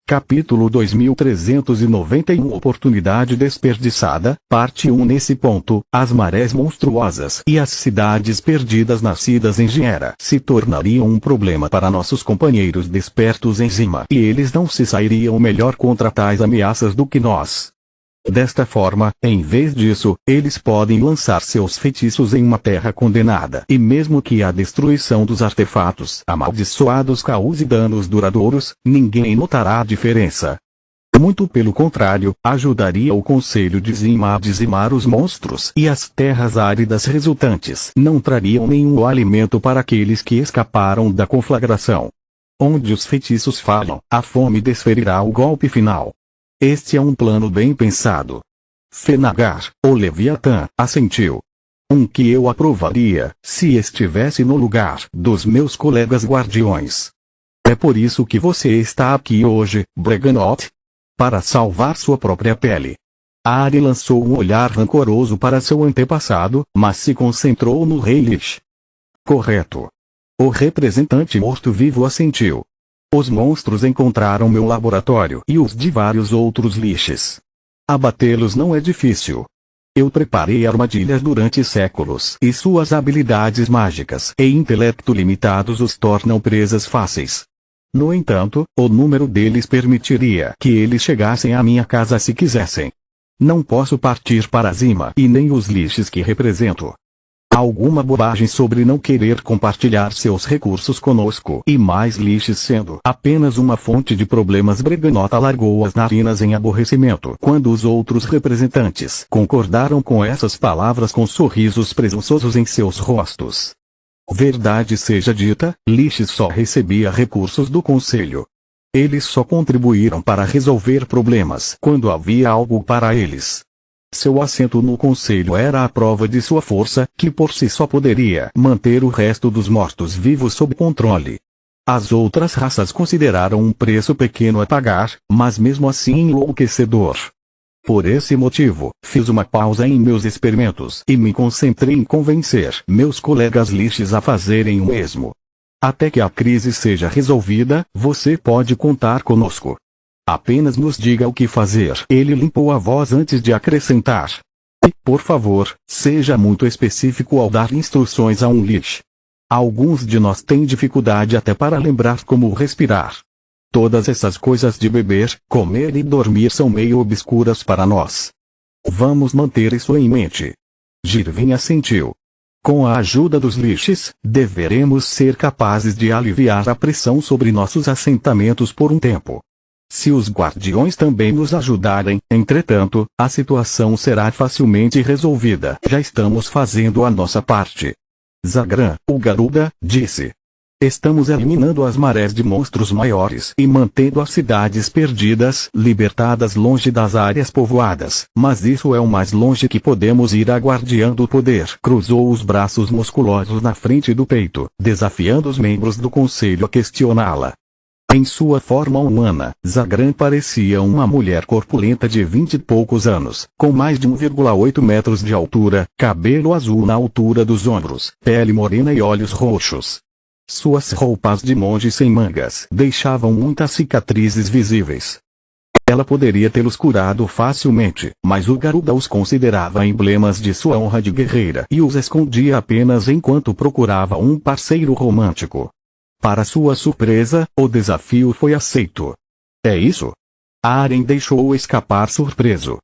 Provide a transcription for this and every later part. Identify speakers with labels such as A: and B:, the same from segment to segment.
A: Capítulo 2391 Oportunidade desperdiçada, parte 1. Nesse ponto, as marés monstruosas e as cidades perdidas nascidas em Gera se tornariam um problema para nossos companheiros despertos em Zima, e eles não se sairiam melhor contra tais ameaças do que nós. Desta forma, em vez disso, eles podem lançar seus feitiços em uma terra condenada, e mesmo que a destruição dos artefatos amaldiçoados cause danos duradouros, ninguém notará a diferença. Muito pelo contrário, ajudaria o Conselho de Zima a dizimar os monstros, e as terras áridas resultantes não trariam nenhum alimento para aqueles que escaparam da conflagração. Onde os feitiços falham, a fome desferirá o golpe final. Este é um plano bem pensado. Fenagar, o Leviatã, assentiu. Que eu aprovaria, se estivesse no lugar dos meus colegas guardiões. É por isso que você está aqui hoje, Breganot? Para salvar sua própria pele. Ari lançou um olhar rancoroso para seu antepassado, mas se concentrou no rei Lich. Correto. O representante morto-vivo assentiu. Os monstros encontraram meu laboratório e os de vários outros Liches. Abatê-los não é difícil. Eu preparei armadilhas durante séculos e suas habilidades mágicas e intelecto limitados os tornam presas fáceis. No entanto, o número deles permitiria que eles chegassem à minha casa se quisessem. Não posso partir para Zima e nem os Liches que represento. Alguma bobagem sobre não querer compartilhar seus recursos conosco e mais Liches sendo apenas uma fonte de problemas. Breganot alargou as narinas em aborrecimento quando os outros representantes concordaram com essas palavras com sorrisos presunçosos em seus rostos. Verdade seja dita, Liches só recebia recursos do Conselho. Eles só contribuíram para resolver problemas quando havia algo para eles. Seu assento no Conselho era a prova de sua força, que por si só poderia manter o resto dos mortos-vivos sob controle. As outras raças consideraram um preço pequeno a pagar, mas mesmo assim enlouquecedor. Por esse motivo, fiz uma pausa em meus experimentos e me concentrei em convencer meus colegas Liches a fazerem o mesmo. Até que a crise seja resolvida, você pode contar conosco. Apenas nos diga o que fazer. Ele limpou a voz antes de acrescentar. E, por favor, seja muito específico ao dar instruções a um Lich. Alguns de nós têm dificuldade até para lembrar como respirar. Todas essas coisas de beber, comer e dormir são meio obscuras para nós. Vamos manter isso em mente. Girvin assentiu. Com a ajuda dos Liches, deveremos ser capazes de aliviar a pressão sobre nossos assentamentos por um tempo. Se os guardiões também nos ajudarem, entretanto, a situação será facilmente resolvida. Já estamos fazendo a nossa parte. Zagran, o Garuda, disse. Estamos eliminando as marés de monstros maiores e mantendo as cidades perdidas libertadas longe das áreas povoadas, mas isso é o mais longe que podemos ir. A Guardiã do Poder cruzou os braços musculosos na frente do peito, desafiando os membros do conselho a questioná-la. Em sua forma humana, Zagran parecia uma mulher corpulenta de 20 e poucos anos, com mais de 1,8 metros de altura, cabelo azul na altura dos ombros, pele morena e olhos roxos. Suas roupas de monge sem mangas deixavam muitas cicatrizes visíveis. Ela poderia tê-los curado facilmente, mas o Garuda os considerava emblemas de sua honra de guerreira e os escondia apenas enquanto procurava um parceiro romântico. Para sua surpresa, o desafio foi aceito. É isso? Aren deixou escapar surpreso.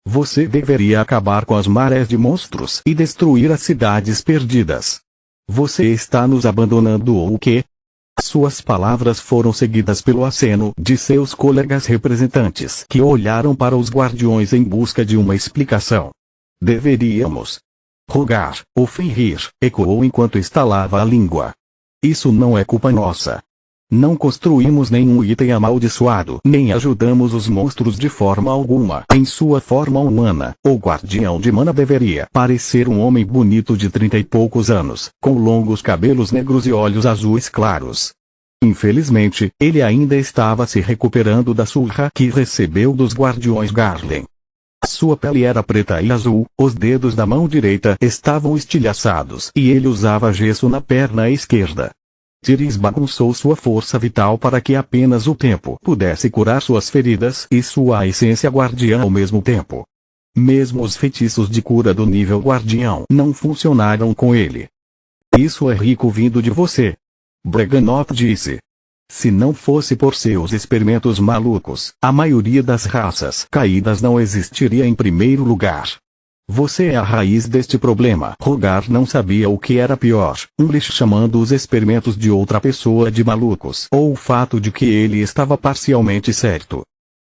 A: Você deveria acabar com as marés de monstros e destruir as cidades perdidas. Você está nos abandonando ou o quê? Suas palavras foram seguidas pelo aceno de seus colegas representantes que olharam para os guardiões em busca de uma explicação. Deveríamos rogar, ou ferir, ecoou enquanto estalava a língua. Isso não é culpa nossa. Não construímos nenhum item amaldiçoado, nem ajudamos os monstros de forma alguma. Em sua forma humana, o guardião de mana deveria parecer um homem bonito de 30 e poucos anos, com longos cabelos negros e olhos azuis claros. Infelizmente, ele ainda estava se recuperando da surra que recebeu dos guardiões Garlen. Sua pele era preta e azul, os dedos da mão direita estavam estilhaçados e ele usava gesso na perna esquerda. Tiris bagunçou sua força vital para que apenas o tempo pudesse curar suas feridas e sua essência guardiã ao mesmo tempo. Mesmo os feitiços de cura do nível guardião não funcionaram com ele. Isso é rico vindo de você. Breganot disse. Se não fosse por seus experimentos malucos, a maioria das raças caídas não existiria em primeiro lugar. Você é a raiz deste problema. Rogar não sabia o que era pior, um lixo chamando os experimentos de outra pessoa de malucos, ou o fato de que ele estava parcialmente certo.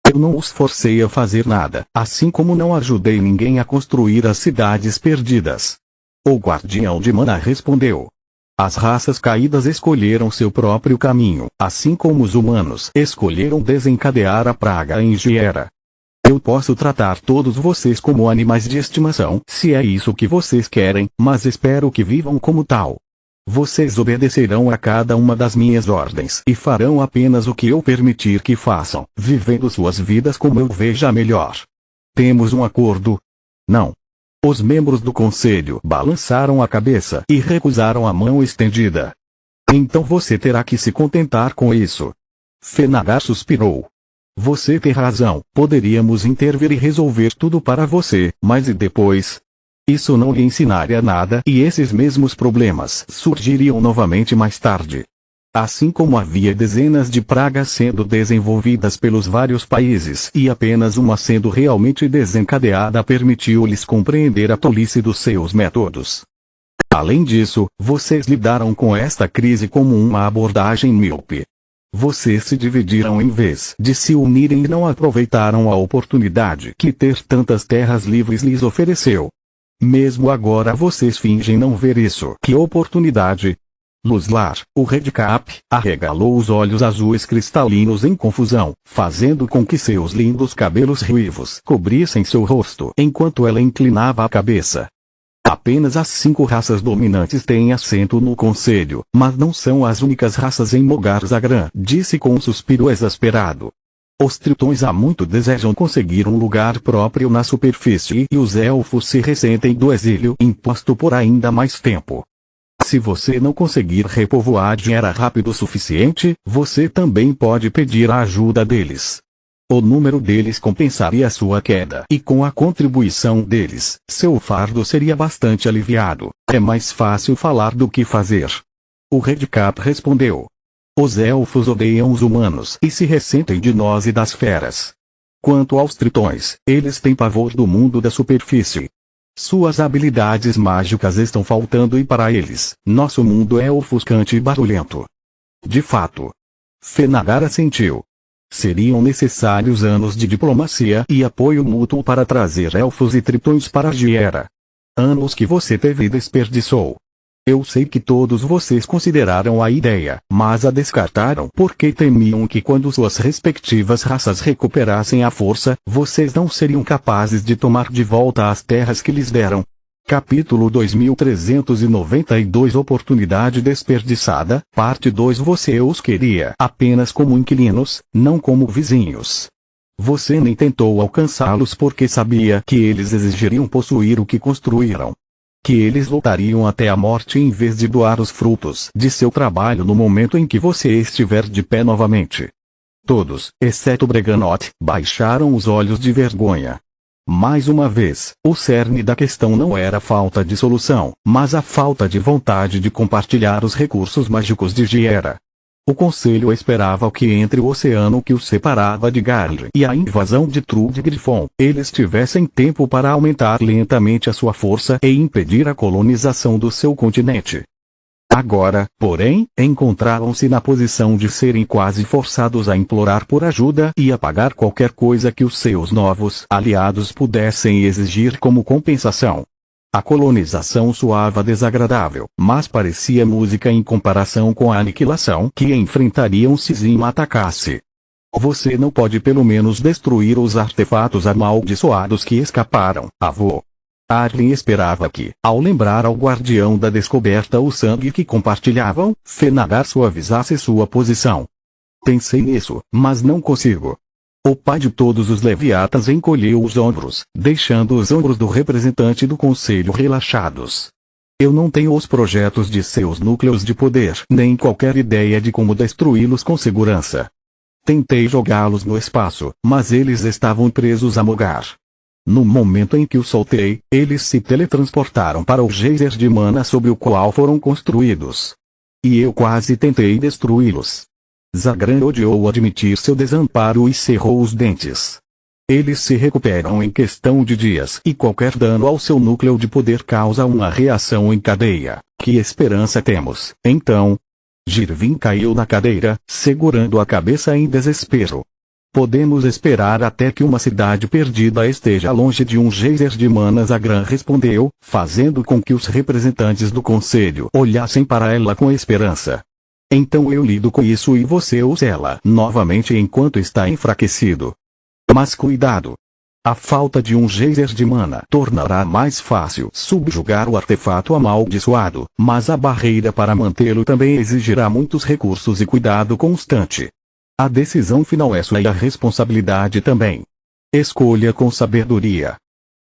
A: Eu não os forcei a fazer nada, assim como não ajudei ninguém a construir as cidades perdidas. O guardião de Mana respondeu. As raças caídas escolheram seu próprio caminho, assim como os humanos escolheram desencadear a praga em Giera. Eu posso tratar todos vocês como animais de estimação, se é isso que vocês querem, mas espero que vivam como tal. Vocês obedecerão a cada uma das minhas ordens e farão apenas o que eu permitir que façam, vivendo suas vidas como eu veja melhor. Temos um acordo? Não. Os membros do conselho balançaram a cabeça e recusaram a mão estendida. Então você terá que se contentar com isso. Fenagar suspirou. Você tem razão, poderíamos intervir e resolver tudo para você, mas e depois? Isso não lhe ensinaria nada e esses mesmos problemas surgiriam novamente mais tarde. Assim como havia dezenas de pragas sendo desenvolvidas pelos vários países e apenas uma sendo realmente desencadeada permitiu-lhes compreender a tolice dos seus métodos. Além disso, vocês lidaram com esta crise como uma abordagem míope. Vocês se dividiram em vez de se unirem e não aproveitaram a oportunidade que ter tantas terras livres lhes ofereceu. Mesmo agora vocês fingem não ver isso. Que oportunidade! Luzlar, o Redcap, arregalou os olhos azuis cristalinos em confusão, fazendo com que seus lindos cabelos ruivos cobrissem seu rosto enquanto ela inclinava a cabeça. Apenas as 5 raças dominantes têm assento no conselho, mas não são as únicas raças em Mogar Zagran, disse com um suspiro exasperado. Os tritões há muito desejam conseguir um lugar próprio na superfície e os elfos se ressentem do exílio imposto por ainda mais tempo. Se você não conseguir repovoar Giera rápido o suficiente, você também pode pedir a ajuda deles. O número deles compensaria sua queda e com a contribuição deles, seu fardo seria bastante aliviado. É mais fácil falar do que fazer. O Redcap respondeu. Os elfos odeiam os humanos e se ressentem de nós e das feras. Quanto aos tritões, eles têm pavor do mundo da superfície. Suas habilidades mágicas estão faltando e para eles, nosso mundo é ofuscante e barulhento. De fato. Fenagar assentiu. Seriam necessários anos de diplomacia e apoio mútuo para trazer elfos e tritões para Giera. Anos que você teve e desperdiçou. Eu sei que todos vocês consideraram a ideia, mas a descartaram porque temiam que quando suas respectivas raças recuperassem a força, vocês não seriam capazes de tomar de volta as terras que lhes deram. Capítulo 2392 Oportunidade desperdiçada, parte 2 Você os queria apenas como inquilinos, não como vizinhos. Você nem tentou alcançá-los porque sabia que eles exigiriam possuir o que construíram. Que eles lutariam até a morte em vez de doar os frutos de seu trabalho no momento em que você estiver de pé novamente. Todos, exceto Breganot, baixaram os olhos de vergonha. Mais uma vez, o cerne da questão não era a falta de solução, mas a falta de vontade de compartilhar os recursos mágicos de Giera. O conselho esperava que entre o oceano que os separava de Garl e a invasão de Trudgriffon, eles tivessem tempo para aumentar lentamente a sua força e impedir a colonização do seu continente. Agora, porém, encontraram-se na posição de serem quase forçados a implorar por ajuda e a pagar qualquer coisa que os seus novos aliados pudessem exigir como compensação. A colonização soava desagradável, mas parecia música em comparação com a aniquilação que enfrentariam se Zim atacasse. Você não pode pelo menos destruir os artefatos amaldiçoados que escaparam, avô. Arlen esperava que, ao lembrar ao guardião da descoberta o sangue que compartilhavam, Fenagar suavizasse sua posição. Pensei nisso, mas não consigo. O pai de todos os leviatas encolheu os ombros, deixando os ombros do representante do conselho relaxados. Eu não tenho os projetos de seus núcleos de poder, nem qualquer ideia de como destruí-los com segurança. Tentei jogá-los no espaço, mas eles estavam presos a Mogar. No momento em que os soltei, eles se teletransportaram para o geyser de mana sobre o qual foram construídos. E eu quase tentei destruí-los. Zagran odiou admitir seu desamparo e cerrou os dentes. Eles se recuperam em questão de dias e qualquer dano ao seu núcleo de poder causa uma reação em cadeia. Que esperança temos, então? Girvin caiu na cadeira, segurando a cabeça em desespero. Podemos esperar até que uma cidade perdida esteja longe de um geyser de mana, Zagran respondeu, fazendo com que os representantes do conselho olhassem para ela com esperança. Então eu lido com isso e você usa ela novamente enquanto está enfraquecido. Mas cuidado! A falta de um geyser de mana tornará mais fácil subjugar o artefato amaldiçoado, mas a barreira para mantê-lo também exigirá muitos recursos e cuidado constante. A decisão final é sua e a responsabilidade também. Escolha com sabedoria.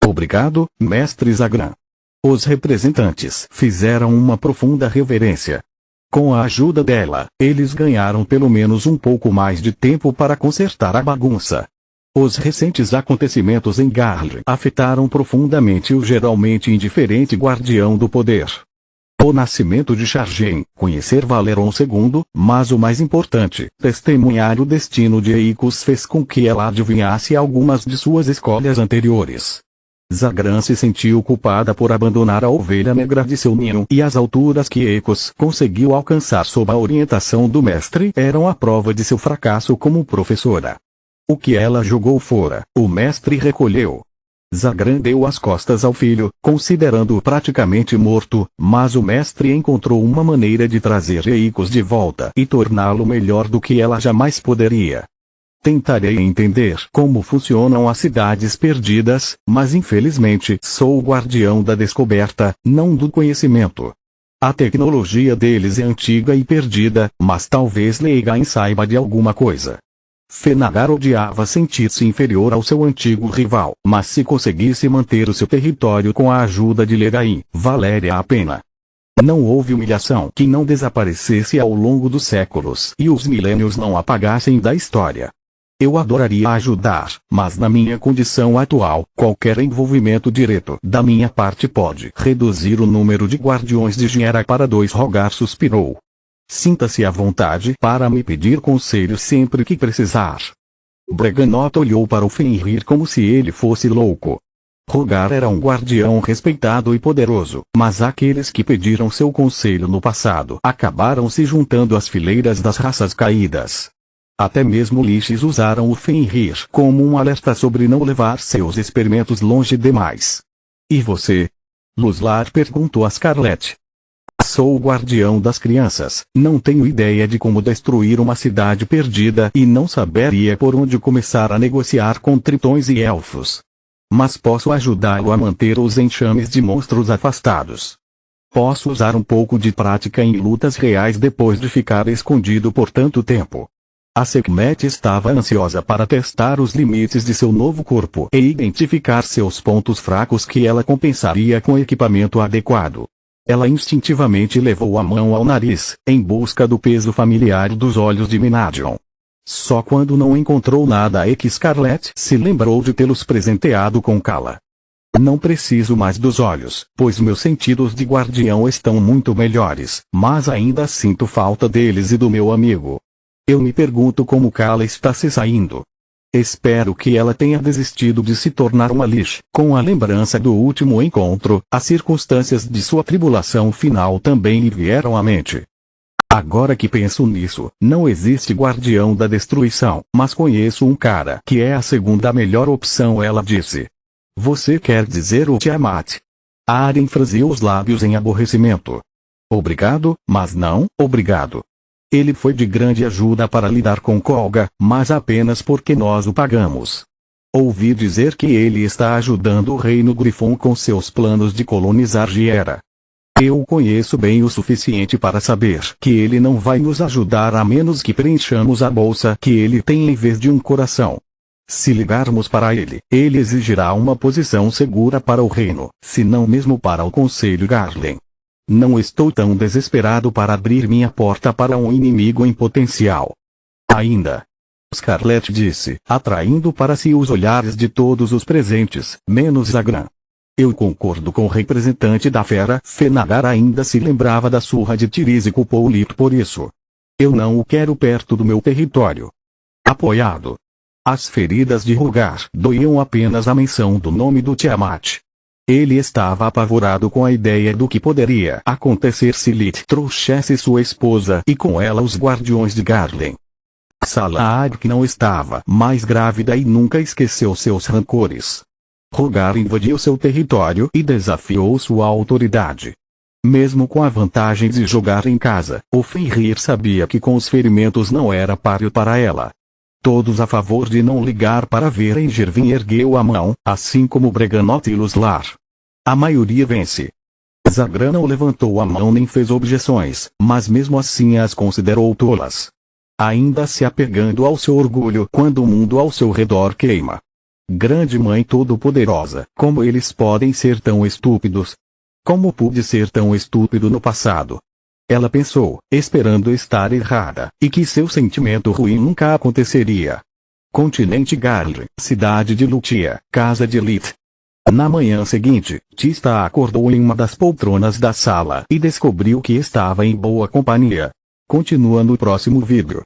A: Obrigado, mestre Zagran. Os representantes fizeram uma profunda reverência. Com a ajuda dela, eles ganharam pelo menos um pouco mais de tempo para consertar a bagunça. Os recentes acontecimentos em Garl afetaram profundamente o geralmente indiferente guardião do poder. O nascimento de Chargen, conhecer Valeron II, mas o mais importante, testemunhar o destino de Eikos fez com que ela adivinhasse algumas de suas escolhas anteriores. Zagran se sentiu culpada por abandonar a ovelha negra de seu ninho e as alturas que Eikos conseguiu alcançar sob a orientação do mestre eram a prova de seu fracasso como professora. O que ela jogou fora, o mestre recolheu. Zagran deu as costas ao filho, considerando-o praticamente morto, mas o mestre encontrou uma maneira de trazer Eikos de volta e torná-lo melhor do que ela jamais poderia. Tentarei entender como funcionam as cidades perdidas, mas infelizmente sou o guardião da descoberta, não do conhecimento. A tecnologia deles é antiga e perdida, mas talvez Leigain saiba de alguma coisa. Fenagar odiava sentir-se inferior ao seu antigo rival, mas se conseguisse manter o seu território com a ajuda de Leigain, valeria a pena. Não houve humilhação que não desaparecesse ao longo dos séculos e os milênios não apagassem da história. Eu adoraria ajudar, mas na minha condição atual, qualquer envolvimento direto da minha parte pode reduzir o número de guardiões de Jynera para 2. Rogar suspirou. Sinta-se à vontade para me pedir conselho sempre que precisar. Breganot olhou para o Fenrir como se ele fosse louco. Rogar era um guardião respeitado e poderoso, mas aqueles que pediram seu conselho no passado acabaram se juntando às fileiras das raças caídas. Até mesmo Liches usaram o Fenrir como um alerta sobre não levar seus experimentos longe demais. E você? Luzlar perguntou a Scarlet. Sou o guardião das crianças, não tenho ideia de como destruir uma cidade perdida e não saberia por onde começar a negociar com tritões e elfos. Mas posso ajudá-lo a manter os enxames de monstros afastados. Posso usar um pouco de prática em lutas reais depois de ficar escondido por tanto tempo. A Sekhmet estava ansiosa para testar os limites de seu novo corpo e identificar seus pontos fracos que ela compensaria com equipamento adequado. Ela instintivamente levou a mão ao nariz, em busca do peso familiar dos olhos de Minadion. Só quando não encontrou nada é que Scarlet se lembrou de tê-los presenteado com Kala. Não preciso mais dos olhos, pois meus sentidos de guardião estão muito melhores, mas ainda sinto falta deles e do meu amigo. Eu me pergunto como Kala está se saindo. Espero que ela tenha desistido de se tornar uma Lich. Com a lembrança do último encontro, as circunstâncias de sua tribulação final também lhe vieram à mente. Agora que penso nisso, não existe guardião da destruição, mas conheço um cara que é a segunda melhor opção, ela disse. Você quer dizer o Tiamat? Aren franziu os lábios em aborrecimento. Obrigado, mas não, obrigado. Ele foi de grande ajuda para lidar com Kolga, mas apenas porque nós o pagamos. Ouvi dizer que ele está ajudando o reino Griffon com seus planos de colonizar Jynera. Eu o conheço bem o suficiente para saber que ele não vai nos ajudar a menos que preenchamos a bolsa que ele tem em vez de um coração. Se ligarmos para ele, ele exigirá uma posição segura para o reino, se não mesmo para o Conselho Garlen. Não estou tão desesperado para abrir minha porta para um inimigo em potencial. Ainda. Scarlett disse, atraindo para si os olhares de todos os presentes, menos Zagran. Eu concordo com o representante da fera. Fenagar ainda se lembrava da surra de Tiris e culpou Lit por isso. Eu não o quero perto do meu território. Apoiado. As feridas de Rogar doíam apenas a menção do nome do Tiamat. Ele estava apavorado com a ideia do que poderia acontecer se Lit trouxesse sua esposa e com ela os guardiões de Garlen. Salah não estava mais grávida e nunca esqueceu seus rancores. Rogar invadiu seu território e desafiou sua autoridade. Mesmo com a vantagem de jogar em casa, o Fenrir sabia que com os ferimentos não era páreo para ela. Todos a favor de não ligar para ver Engervin ergueu a mão, assim como Breganot e Luslar. A maioria vence. Zagran não levantou a mão nem fez objeções, mas mesmo assim as considerou tolas. Ainda se apegando ao seu orgulho quando o mundo ao seu redor queima. Grande Mãe Todo-Poderosa, como eles podem ser tão estúpidos? Como pude ser tão estúpido no passado? Ela pensou, esperando estar errada, e que seu sentimento ruim nunca aconteceria. Continente Garlen, cidade de Lutia, casa de Lit. Na manhã seguinte, Tista acordou em uma das poltronas da sala e descobriu que estava em boa companhia. Continua no próximo vídeo.